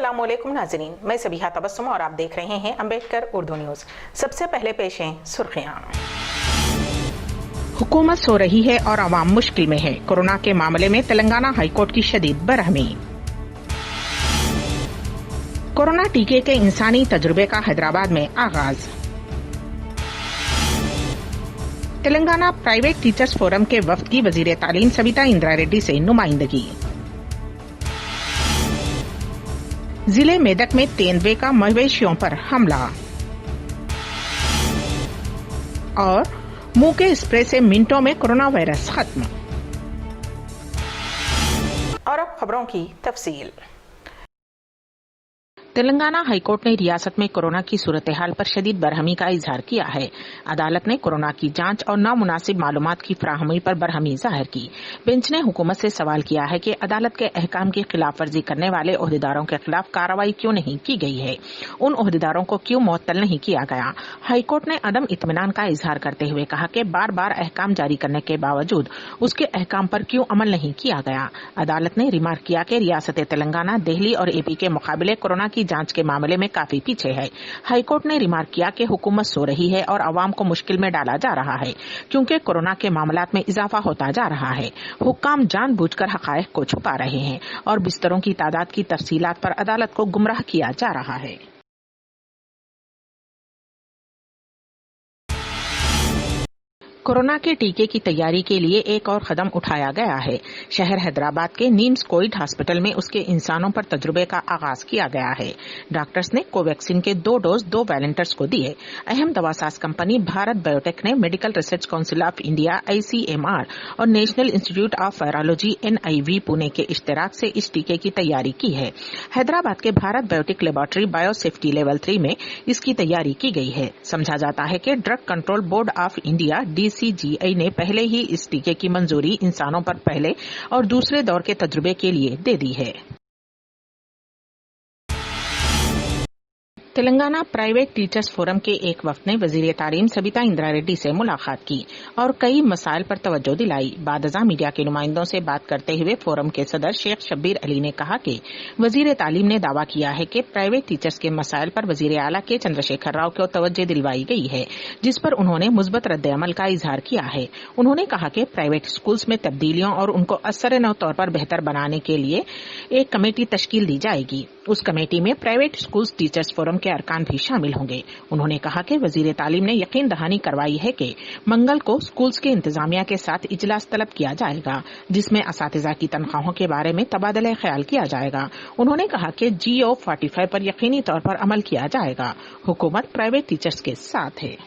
अस्सलाम वालेकुम नाज़रीन, मैं सबिहा तबस्सुम और आप देख रहे हैं अम्बेडकर उर्दू न्यूज़। सबसे पहले पेश हैं सुर्खियां। हुकूमत सो रही है और आवाम मुश्किल में है। कोरोना के मामले में तेलंगाना हाईकोर्ट की शदीद बरहमी। कोरोना टीके के इंसानी तजुर्बे का हैदराबाद में आगाज। तेलंगाना प्राइवेट टीचर्स फोरम के वफ्द की वजीर तालीम सविता इंदिरा रेड्डी से नुमाइंदगी। जिले मेदक में तेंदुए का मवेशियों पर हमला। और मुंह के स्प्रे से मिनटों में कोरोना वायरस खत्म। और अब खबरों की तफसील। तेलंगाना हाईकोर्ट ने रियासत में कोरोना की सूरत हाल पर शदीद बरहमी का इजहार किया है। अदालत ने कोरोना की जांच और नामुनासिब मालूमात की फराहमी पर बरहमी जाहिर की। बेंच ने हुकूमत से सवाल किया है कि अदालत के अहकाम की खिलाफ वर्जी करने वाले ओहदेदारों के खिलाफ कार्रवाई क्यों नहीं की गई है, उन ओहदेदारों को क्यों मुअत्तल नहीं किया गया। हाईकोर्ट ने अदम इत्मीनान का इजहार करते हुए कहा कि बार बार अहकाम जारी करने के बावजूद उसके अहकाम पर क्यों अमल नहीं किया गया। अदालत ने रिमार्क किया कि रियासत तेलंगाना दिल्ली और एपी के मुकाबले कोरोना की जांच के मामले में काफी पीछे है। हाईकोर्ट ने रिमार्क किया कि हुकूमत सो रही है और आवाम को मुश्किल में डाला जा रहा है, क्योंकि कोरोना के मामलात में इजाफा होता जा रहा है। हुक्काम जानबूझकर हकायक को छुपा रहे हैं और बिस्तरों की तादाद की तफसीलात पर अदालत को गुमराह किया जा रहा है। कोरोना के टीके की तैयारी के लिए एक और कदम उठाया गया है। शहर हैदराबाद के नीम्स कोविड हॉस्पिटल में उसके इंसानों पर तजुर्बे का आगाज किया गया है। डॉक्टर्स ने कोवैक्सीन के 2 डोज 2 वॉलंटियर्स को दिए। अहम दवासाज कंपनी भारत बायोटेक ने medical research council of India ICMR और national institute of virology NIV Pune के इश्तराक से इस टीके की तैयारी की है। हैदराबाद के Bharat biotech laboratory biosafety level 3 में इसकी तैयारी की गई है। समझा जाता है कि drug control board of India DCGI ने पहले ही इस टीके की मंजूरी इंसानों पर पहले और दूसरे दौर के तजुर्बे के लिए दे दी है। तेलंगाना प्राइवेट टीचर्स फोरम के एक वफ्द ने वजीर तालीम सविता इंदिरा रेड्डी से मुलाकात की और कई मसाइल पर तवज्जो दिलाई। बादजा मीडिया के नुमाइंदों से बात करते हुए फोरम के सदर शेख शब्बीर अली ने कहा कि वजीर तालीम ने दावा किया है कि प्राइवेट टीचर्स के मसाइल पर वजीर आला के चंद्रशेखर राव को तवज्जो दिलवाई गई है, जिस पर उन्होंने मुस्बत रद्द-ए-अमल का इजहार किया है। उन्होंने कहा कि प्राइवेट स्कूल्स में तब्दीलियों और उनको असर-ए-नौ तौर पर बेहतर बनाने के लिए एक कमेटी तश्कील दी जाएगी। उस कमेटी में प्राइवेट स्कूल्स टीचर्स फोरम के अरकान भी शामिल होंगे। उन्होंने कहा कि वजीर तालीम ने यकीन दहानी करवाई है कि मंगल को स्कूल्स के इंतजामिया के साथ इजलास तलब किया जाएगा, जिसमें असातिज़ा की तनख्वाहों के बारे में तबादला ख्याल किया जाएगा। उन्होंने कहा कि GO 45 पर यकीनी तौर पर अमल किया जाएगा। हुकूमत प्राइवेट टीचर्स के साथ है।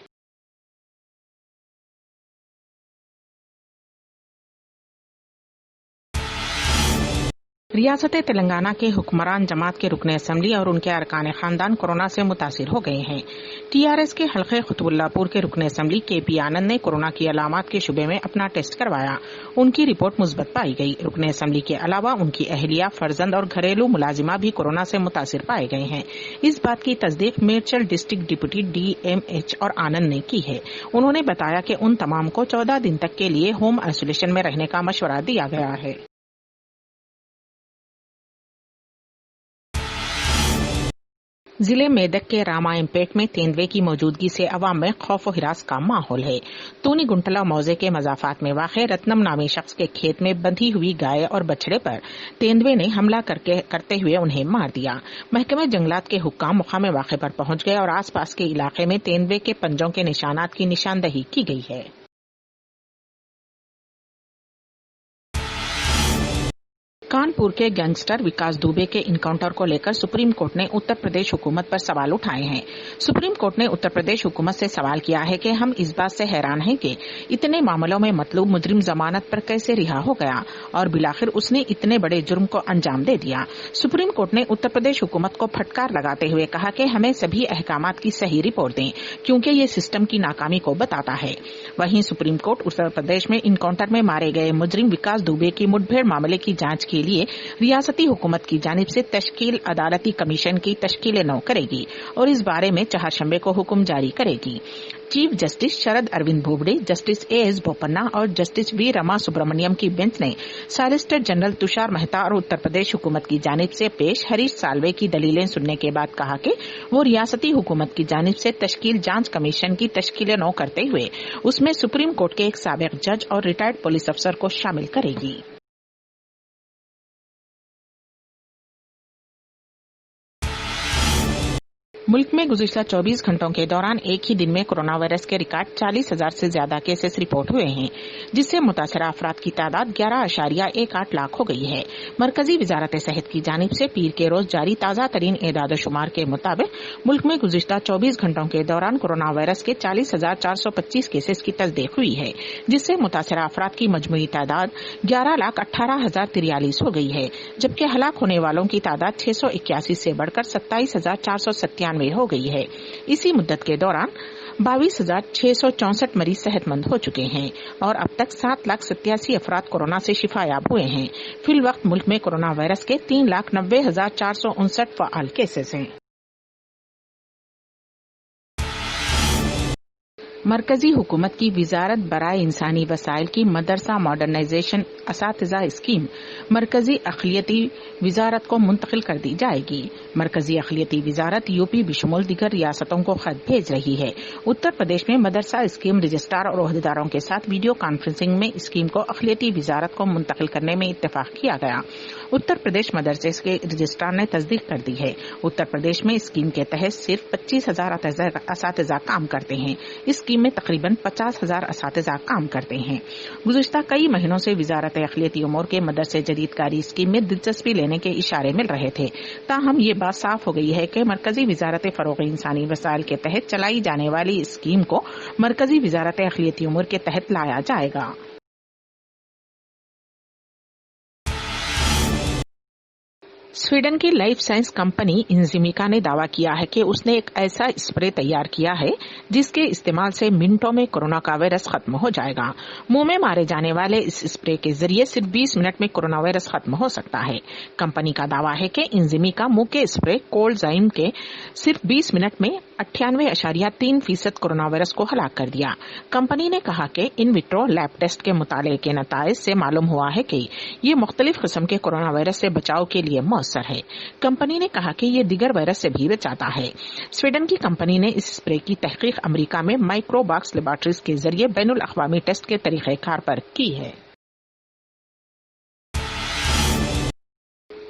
रियासत तेलंगाना के हुक्मरान जमात के रुकन असम्बली और उनके अरकान खानदान कोरोना से मुतासिर हो गए हैं। TRS के हल्के खुतबुल्लापुर के रुकन असम्बली KP आनंद ने कोरोना की अलामात के शुबे में अपना टेस्ट करवाया। उनकी रिपोर्ट मुस्बत पाई गई। रुकन असम्बली के अलावा उनकी अहलिया, फर्जंद और घरेलू मुलाजिमा भी कोरोना से मुतासिर पाए गए हैं। इस बात की तस्दीक मेरचल डिस्ट्रिक्ट डिप्टी DMH और आनंद ने की है। उन्होंने बताया कि उन तमाम को 14 दिन तक के लिए होम आइसोलेशन में रहने का मशवरा दिया गया है। जिले मेदक के रामायणपेट में तेंदुए की मौजूदगी से अवाम में खौफ व हिरास का माहौल है। तूनी गुंटला मौजे के मजाफात में वाक़े रत्नम नामी शख्स के खेत में बंधी हुई गाय और बछड़े पर तेंदुए ने हमला करते हुए उन्हें मार दिया। महकमे जंगलात के हुक्काम मुकाम वाक़े पर पहुंच गए और आसपास के इलाके में तेंदुए के पंजों के निशानात की निशानदही की गई है। कानपुर के गैंगस्टर विकास दुबे के इनकाउंटर को लेकर सुप्रीम कोर्ट ने उत्तर प्रदेश हुकूमत पर सवाल उठाए हैं। सुप्रीम कोर्ट ने उत्तर प्रदेश हुकूमत से सवाल किया है कि हम इस बात से हैरान हैं कि इतने मामलों में मतलूब मुजरिम जमानत पर कैसे रिहा हो गया और बिलाखिर उसने इतने बड़े जुर्म को अंजाम दे दिया। सुप्रीम कोर्ट ने उत्तर प्रदेश हुकूमत को फटकार लगाते हुए कहा कि हमें सभी अहकामात की सही रिपोर्ट दें, क्योंकि ये सिस्टम की नाकामी को बताता है। वहीं सुप्रीम कोर्ट उत्तर प्रदेश में इनकाउंटर में मारे गए मुजरिम विकास दुबे की मुठभेड़ मामले की जांच के لیے ریاستی حکومت کی جانب سے تشکیل عدالتی کمیشن کی تشکیل نو کرے گی اور اس بارے میں چہارشنبے کو حکم جاری کرے گی۔ Chief justice Sharad Arvind Bobde, justice A S Bopanna اور جسٹس وی رما سبرامنیم کی بینچ نے سالیسیٹر جنرل تشار مہتا اور اتر پردیش حکومت کی جانب سے پیش ہریش سالوے کی دلیلیں سننے کے بعد کہا کہ وہ ریاستی حکومت کی جانب سے تشکیل جانچ کمیشن کی تشکیل نو کرتے ہوئے اس میں سپریم کورٹ کے ایک سابق جج اور ریٹائرڈ پولیس افسر کو شامل کرے گی۔ ملک میں گزشتہ 24 گھنٹوں کے دوران ایک ہی دن میں کورونا وائرس کے ریکارڈ 40,000 سے زیادہ کیسز رپورٹ ہوئے ہیں، جس سے متاثرہ افراد کی تعداد 11.18 لاکھ ہو گئی ہے۔ مرکزی وزارت صحت کی جانب سے پیر کے روز جاری تازہ ترین اعداد و شمار کے مطابق ملک میں گزشتہ 24 گھنٹوں کے دوران کورونا وائرس کے 40,425 کیسز کی تصدیق ہوئی ہے، جس سے متاثرہ افراد کی مجموعی تعداد 11,18,043 ہو گئی ہے، جبکہ ہلاک ہونے والوں کی تعداد 681 سے بڑھ کر 27,497 ہو گئی ہے۔ اسی مدت کے دوران 22,664 مریض صحت مند ہو چکے ہیں اور اب تک 7,87,000 افراد کورونا سے شفا یاب ہوئے ہیں۔ فی الوقت ملک میں کورونا وائرس کے 3,90,459 فعال کیسز ہیں۔ مرکزی حکومت کی وزارت برائے انسانی وسائل کی مدرسہ ماڈرنائزیشن اساتذہ اسکیم مرکزی اقلیتی وزارت کو منتقل کر دی جائے گی۔ مرکزی اقلیتی وزارت یو پی بشمول دیگر ریاستوں کو خط بھیج رہی ہے۔ اتر پردیش میں مدرسہ اسکیم رجسٹرار اور عہدیداروں کے ساتھ ویڈیو کانفرنسنگ میں اسکیم کو اقلیتی وزارت کو منتقل کرنے میں اتفاق کیا گیا۔ اتر پردیش مدرسے کے رجسٹرار نے تصدیق کر دی ہے۔ اتر پردیش میں اسکیم کے تحت صرف 25,000 اساتذہ کام کرتے ہیں۔ اسکیم میں تقریباً 50,000 اساتذہ کام کرتے ہیں۔ گزشتہ کئی مہینوں سے وزارت اقلیتی امور کے مدرسے جدید کاری اسکیم میں دلچسپی لینے کے اشارے مل رہے تھے، تاہم یہ بات صاف ہو گئی ہے کہ مرکزی وزارت فروغ انسانی وسائل کے تحت چلائی جانے والی اسکیم کو مرکزی وزارت اقلیتی امور کے تحت لایا جائے گا۔ سویڈن کی لائف سائنس کمپنی انزیمیکا نے دعویٰ کیا ہے کہ اس نے ایک ایسا اسپرے تیار کیا ہے جس کے استعمال سے منٹوں میں کورونا کا وائرس ختم ہو جائے گا۔ منہ میں مارے جانے والے اس اسپرے کے ذریعے صرف 20 منٹ میں کورونا وائرس ختم ہو سکتا ہے۔ کمپنی کا دعویٰ ہے کہ انزیمیکا منہ کے اسپرے کولڈزائم کے صرف 20 منٹ میں 98.3% کورونا وائرس کو ہلاک کر دیا۔ کمپنی نے کہا کہ ان وٹرو لیب ٹیسٹ کے مطالعے کے نتائج سے معلوم ہوا ہے کہ یہ مختلف قسم کے کورونا وائرس سے بچاؤ کے لیے مؤثر ہے۔ کمپنی نے کہا کہ یہ دیگر وائرس سے بھی بچاتا ہے۔ سویڈن کی کمپنی نے اس اسپرے کی تحقیق امریکہ میں مائکرو باکس لیبارٹریز کے ذریعے بین الاقوامی ٹیسٹ کے طریقہ کار پر کی ہے۔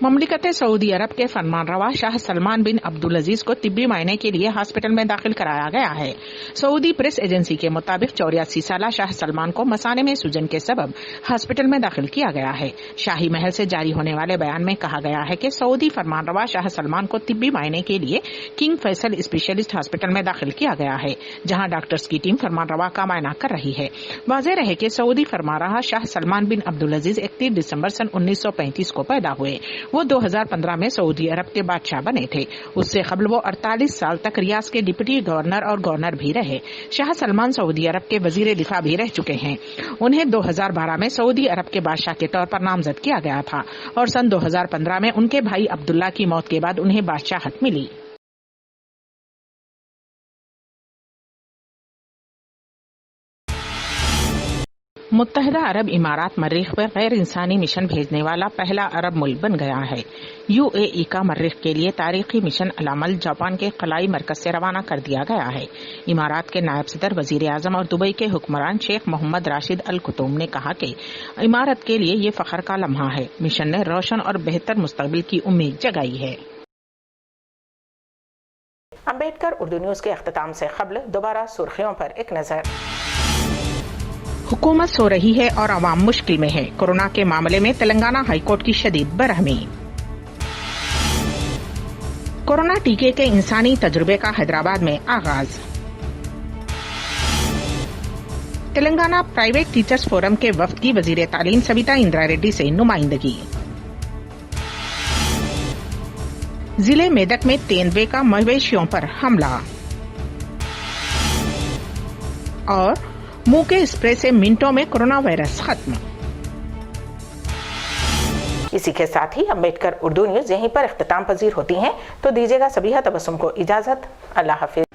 مملکت سعودی عرب کے فرمان روا شاہ سلمان بن عبدالعزیز کو طبی معائنے کے لیے ہاسپٹل میں داخل کرایا گیا ہے۔ سعودی پریس ایجنسی کے مطابق 84 سالہ شاہ سلمان کو مثانے میں سوجن کے سبب ہاسپٹل میں داخل کیا گیا ہے۔ شاہی محل سے جاری ہونے والے بیان میں کہا گیا ہے کہ سعودی فرمان روا شاہ سلمان کو طبی معائنے کے لیے کنگ فیصل اسپیشلسٹ ہاسپٹل میں داخل کیا گیا ہے، جہاں ڈاکٹرز کی ٹیم فرمان روا کا معائنہ کر رہی ہے۔ واضح رہے کہ سعودی فرمان روا شاہ سلمان بن عبدالعزیز 31 دسمبر سن 1935 کو پیدا ہوئے۔ وہ 2015 میں سعودی عرب کے بادشاہ بنے تھے۔ اس سے قبل وہ 48 سال تک ریاض کے ڈپٹی گورنر اور گورنر بھی رہے۔ شاہ سلمان سعودی عرب کے وزیر دفاع بھی رہ چکے ہیں۔ انہیں 2012 میں سعودی عرب کے بادشاہ کے طور پر نامزد کیا گیا تھا اور سن 2015 میں ان کے بھائی عبداللہ کی موت کے بعد انہیں بادشاہت ملی۔ متحدہ عرب امارات مریخ پر غیر انسانی مشن بھیجنے والا پہلا عرب ملک بن گیا ہے۔ یو اے ای کا مریخ کے لیے تاریخی مشن العمل جاپان کے خلائی مرکز سے روانہ کر دیا گیا ہے۔ امارات کے نائب صدر، وزیر اعظم اور دبئی کے حکمران شیخ محمد راشد الکتوم نے کہا کہ امارات کے لیے یہ فخر کا لمحہ ہے۔ مشن نے روشن اور بہتر مستقبل کی امید جگائی ہے۔ امبیڈکر اردو نیوز کے اختتام سے قبل دوبارہ سرخیوں پر ایک نظر۔ حکومت سو رہی ہے اور عوام مشکل میں ہے، کورونا کے معاملے میں تلنگانہ ہائی کورٹ کی شدید برہمی۔ کورونا ٹیکے کے انسانی تجربے کا حیدرآباد میں آغاز۔ تلنگانہ پرائیویٹ ٹیچرز فورم کے وفد کی وزیر تعلیم سبیتا اندرا ریڈی سے نمائندگی۔ ضلع میدک میں تیندوے کا مویشیوں پر حملہ۔ اور منہ کے اسپرے سے منٹوں میں کورونا وائرس ختم۔ اسی کے ساتھ ہی امبیڈکر اردو نیوز یہیں پر اختتام پذیر ہوتی ہیں، تو دیجیے گا سبیحہ تبسم کو اجازت۔ اللہ حافظ۔